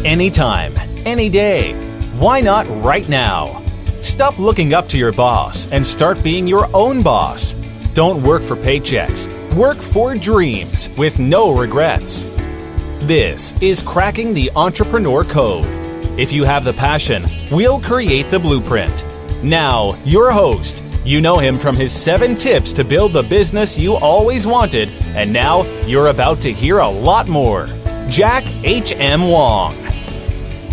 Anytime, any day. Why not right now? Stop looking up to your boss and start being your own boss. Don't work for paychecks. Work for dreams with no regrets. This is Cracking the Entrepreneur Code. If you have the passion, we'll create the blueprint. Now, your host. You know him from his 7 tips to build the business you always wanted, and now you're about to hear a lot more. Jack H.M. Wong.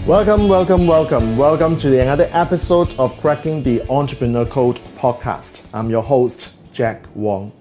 Welcome to another episode of Cracking the Entrepreneur Code podcast. I'm your host, Jack Wong.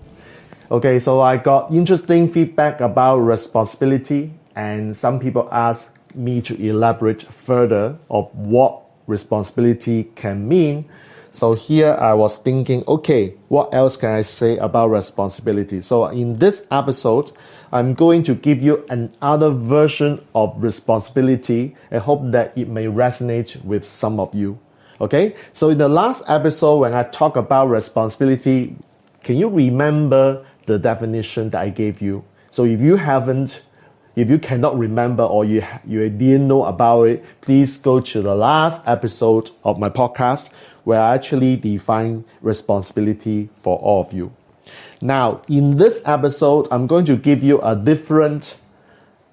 Okay, so I got interesting feedback about responsibility, and some people asked me to elaborate further of what responsibility can mean. So here I was thinking, okay, what else can I say about responsibility? So in this episode, I'm going to give you another version of responsibility. I hope that it may resonate with some of you. Okay, so in the last episode, when I talk about responsibility, can you remember the definition that I gave you? So if you cannot remember or you didn't know about it, please go to the last episode of my podcast where I actually define responsibility for all of you. Now, in this episode, I'm going to give you a different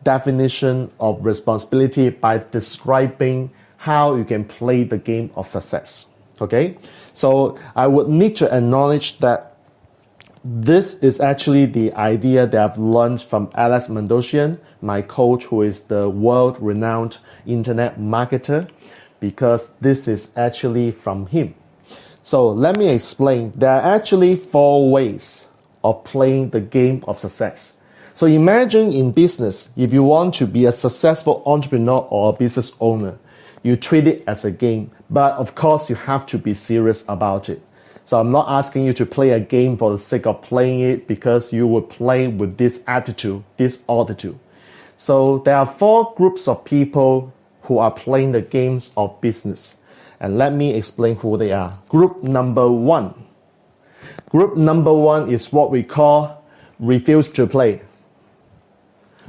definition of responsibility by describing how you can play the game of success. Okay? So I would need to acknowledge that this is actually the idea that I've learned from Alex Mendosian, my coach, who is the world-renowned internet marketer, because this is actually from him. So let me explain. There are actually 4 ways of playing the game of success. So imagine in business, if you want to be a successful entrepreneur or a business owner, you treat it as a game, but of course you have to be serious about it. So I'm not asking you to play a game for the sake of playing it, because you will play with this attitude, this altitude. So there are 4 groups of people who are playing the games of business. And let me explain who they are. Group number 1. Group number 1 is what we call refuse to play.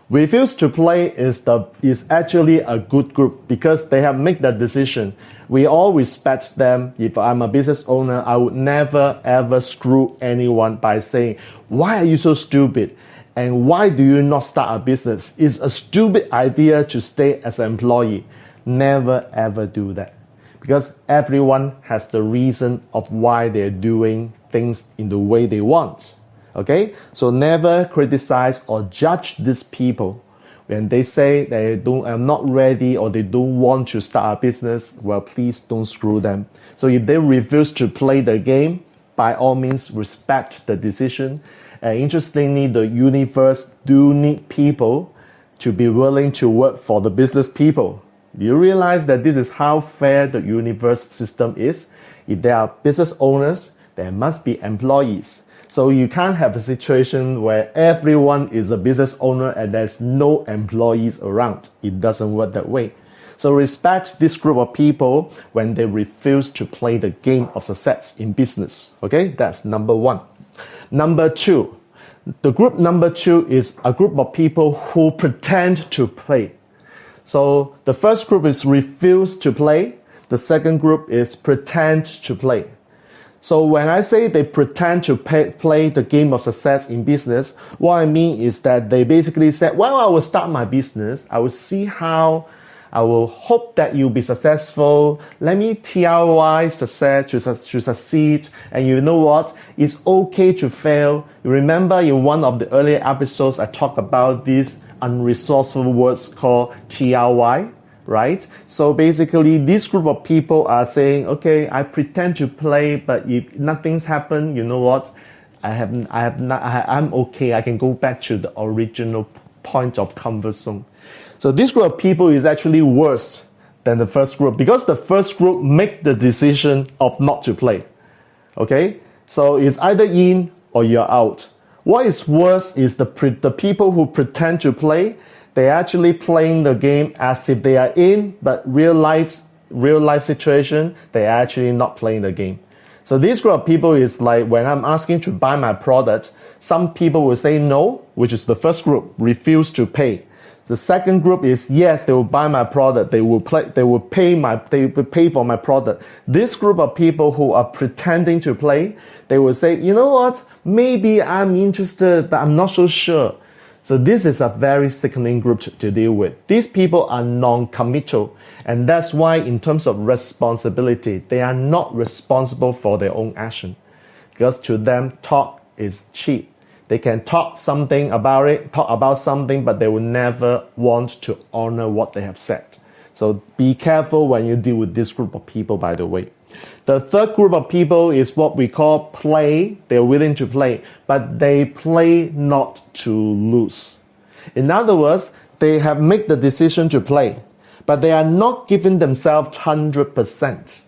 Refuse to play is actually a good group because they have made that decision. We all respect them. If I'm a business owner, I would never ever screw anyone by saying, "Why are you so stupid? And why do you not start a business? It's a stupid idea to stay as an employee." Never ever do that. Because everyone has the reason of why they're doing things in the way they want. Okay? So never criticize or judge these people. When they say I'm not ready or they don't want to start a business, well, please don't screw them. So if they refuse to play the game, by all means, respect the decision. And interestingly, the universe do need people to be willing to work for the business people. Do you realize that this is how fair the universe system is? If there are business owners, there must be employees. So you can't have a situation where everyone is a business owner and there's no employees around. It doesn't work that way. So respect this group of people when they refuse to play the game of success in business. Okay, that's number 1. Number 2. The group number 2 is a group of people who pretend to play. So the first group is refuse to play. The second group is pretend to play. So when I say they pretend to play the game of success in business, what I mean is that they basically said, well, I will start my business. I will see how I will hope that you'll be successful. Let me TRY success to succeed. And you know what? It's okay to fail. You remember in one of the earlier episodes, I talked about these unresourceful words called TRY, right? So basically, this group of people are saying, okay, I pretend to play, but if nothing's happened, you know what? I'm okay. I can go back to the original point of comfort zone. So this group of people is actually worse than the first group because the first group make the decision of not to play. Okay? So it's either in or you're out. What is worse is the people who pretend to play, they're actually playing the game as if they are in, but real life situation, they're actually not playing the game. So this group of people is like when I'm asking to buy my product, some people will say no, which is the first group, refuse to pay. The second group is, yes, they will buy my product. They will pay for my product. This group of people who are pretending to play, they will say, you know what? Maybe I'm interested, but I'm not so sure. So this is a very sickening group to deal with. These people are non-committal, and that's why in terms of responsibility, they are not responsible for their own action. Because to them, talk is cheap. They can talk about something, but they will never want to honor what they have said. So be careful when you deal with this group of people, by the way. The third group of people is what we call play. They're willing to play, but they play not to lose. In other words, they have made the decision to play, but they are not giving themselves 100%.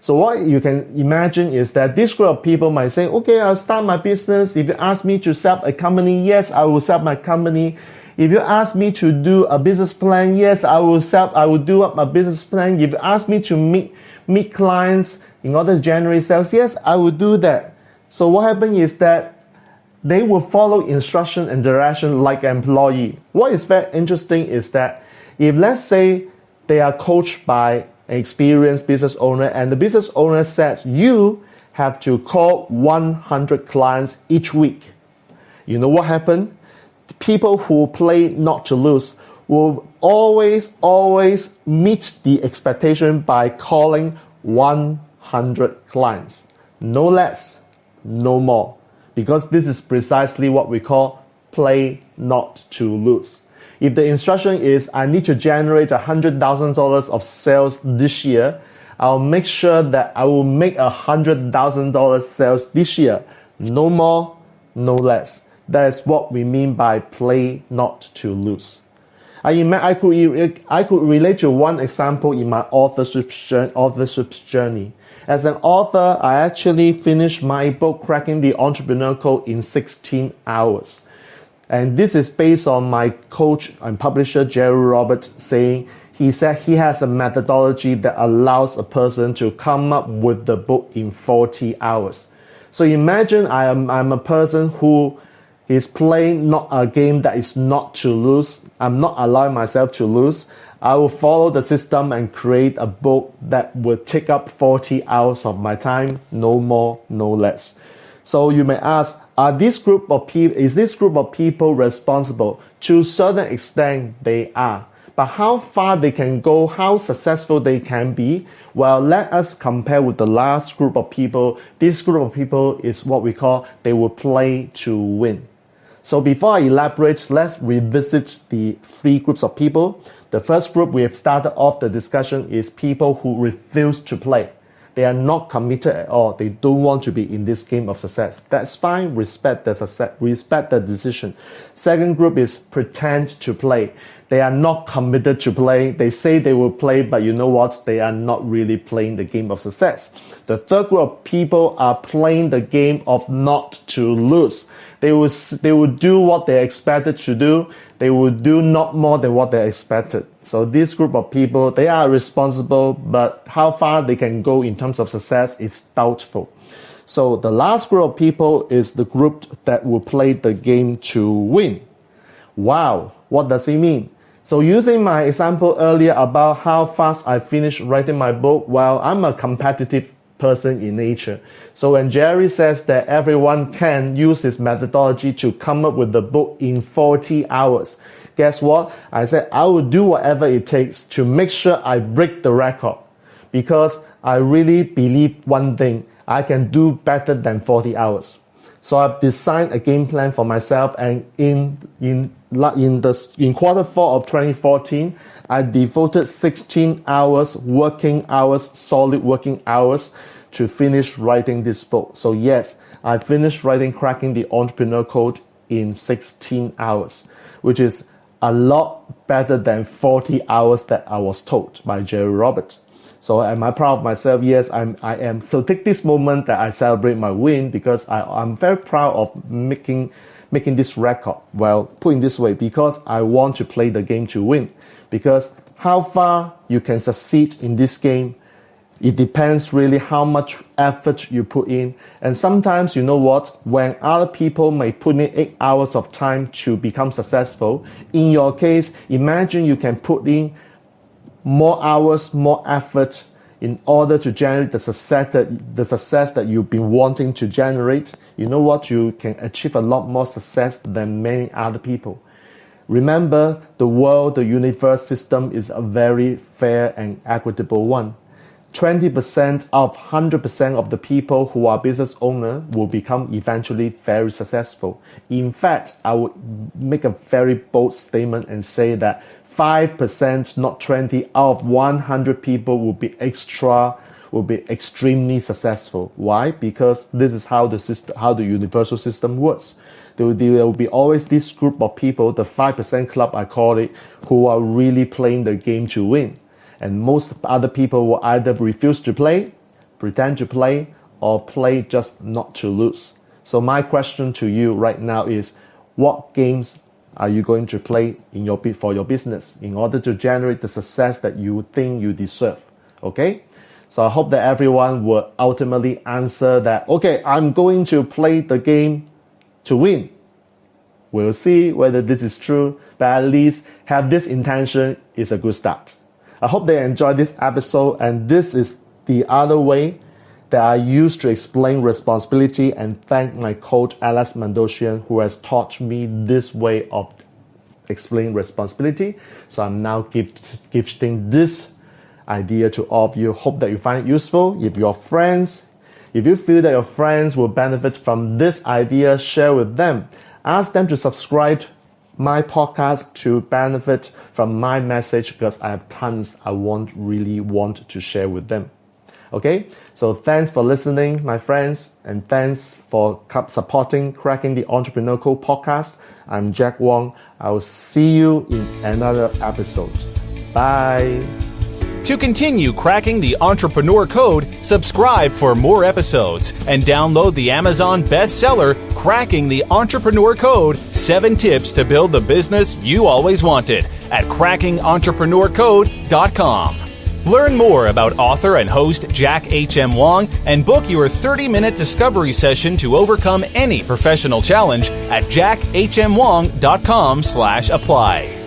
So what you can imagine is that this group of people might say, okay, I'll start my business. If you ask me to set up a company, yes, I will set up my company. If you ask me to do a business plan, yes, I will do up a business plan. If you ask me to meet clients in order to generate sales, yes, I will do that. So what happens is that they will follow instruction and direction like an employee. What is very interesting is that if, let's say, they are coached by an experienced business owner, and the business owner says you have to call 100 clients each week. You know what happened? People who play not to lose will always meet the expectation by calling 100 clients. No less, no more. Because this is precisely what we call play not to lose. If the instruction is, I need to generate $100,000 of sales this year, I'll make sure that I will make $100,000 sales this year. No more, no less. That is what we mean by play not to lose. I could relate to one example in my authorship journey. As an author, I actually finished my book, Cracking the Entrepreneur Code, in 16 hours. And this is based on my coach and publisher, Jerry Roberts, saying, he said he has a methodology that allows a person to come up with the book in 40 hours. So imagine I'm a person who is playing not a game that is not to lose. I'm not allowing myself to lose. I will follow the system and create a book that will take up 40 hours of my time, no more, no less. So you may ask, is this group of people responsible? To a certain extent, they are. But how far they can go, how successful they can be, well, let us compare with the last group of people. This group of people is what we call, they will play to win. So before I elaborate, let's revisit the three groups of people. The first group we have started off the discussion is people who refuse to play. They are not committed at all. They don't want to be in this game of success. That's fine. Respect the success. Respect the decision. Second group is pretend to play. They are not committed to play. They say they will play, but you know what? They are not really playing the game of success. The third group of people are playing the game of not to lose. They will do what they expected to do. They will do not more than what they expected. So this group of people, they are responsible, but how far they can go in terms of success is doubtful. So the last group of people is the group that will play the game to win. Wow, what does it mean? So using my example earlier about how fast I finished writing my book, well, I'm a competitive person in nature. So when Jerry says that everyone can use his methodology to come up with the book in 40 hours, guess what? I said I will do whatever it takes to make sure I break the record, because I really believe one thing, I can do better than 40 hours. So I've designed a game plan for myself, and in quarter 4 of 2014, I devoted 16 hours, solid working hours, to finish writing this book. So yes, I finished writing Cracking the Entrepreneur Code in 16 hours, which is a lot better than 40 hours that I was told by Jerry Roberts. So am I proud of myself? Yes, I am. So take this moment that I celebrate my win, because I'm very proud of making this record. Well, put it this way, because I want to play the game to win. Because how far you can succeed in this game It depends really how much effort you put in. And sometimes, you know what, when other people may put in 8 hours of time to become successful, in your case, imagine you can put in more hours, more effort in order to generate the success that you've been wanting to generate. You know what, you can achieve a lot more success than many other people. Remember, the world, the universe system is a very fair and equitable one. 20% of 100% of the people who are business owners will become eventually very successful. In fact, I would make a very bold statement and say that 5%, not 20, out of 100 people will be extremely successful. Why? Because this is how the universal system works. There will be always this group of people, the 5% club I call it, who are really playing the game to win. And most other people will either refuse to play, pretend to play, or play just not to lose. So my question to you right now is, what games are you going to play for your business in order to generate the success that you think you deserve? Okay? So I hope that everyone will ultimately answer that, okay, I'm going to play the game to win. We'll see whether this is true, but at least have this intention is a good start. I hope they enjoyed this episode, and this is the other way that I use to explain responsibility and thank my coach Alex Mandosian, who has taught me this way of explaining responsibility. So I'm now gifting this idea to all of you. Hope that you find it useful. If you feel that your friends will benefit from this idea, share with them. Ask them to subscribe my podcast to benefit from my message, because I have tons I really want to share with them. Okay, so thanks for listening, my friends, and thanks for supporting Cracking the Entrepreneur Code podcast. I'm Jack Wong. I will see you in another episode. Bye. To continue cracking the Entrepreneur Code, subscribe for more episodes and download the Amazon bestseller, Cracking the Entrepreneur Code, 7 Tips to Build the Business You Always Wanted at crackingentrepreneur.com. Learn more about author and host Jack H.M. Wong and book your 30-minute discovery session to overcome any professional challenge at jackhmwong.com/apply.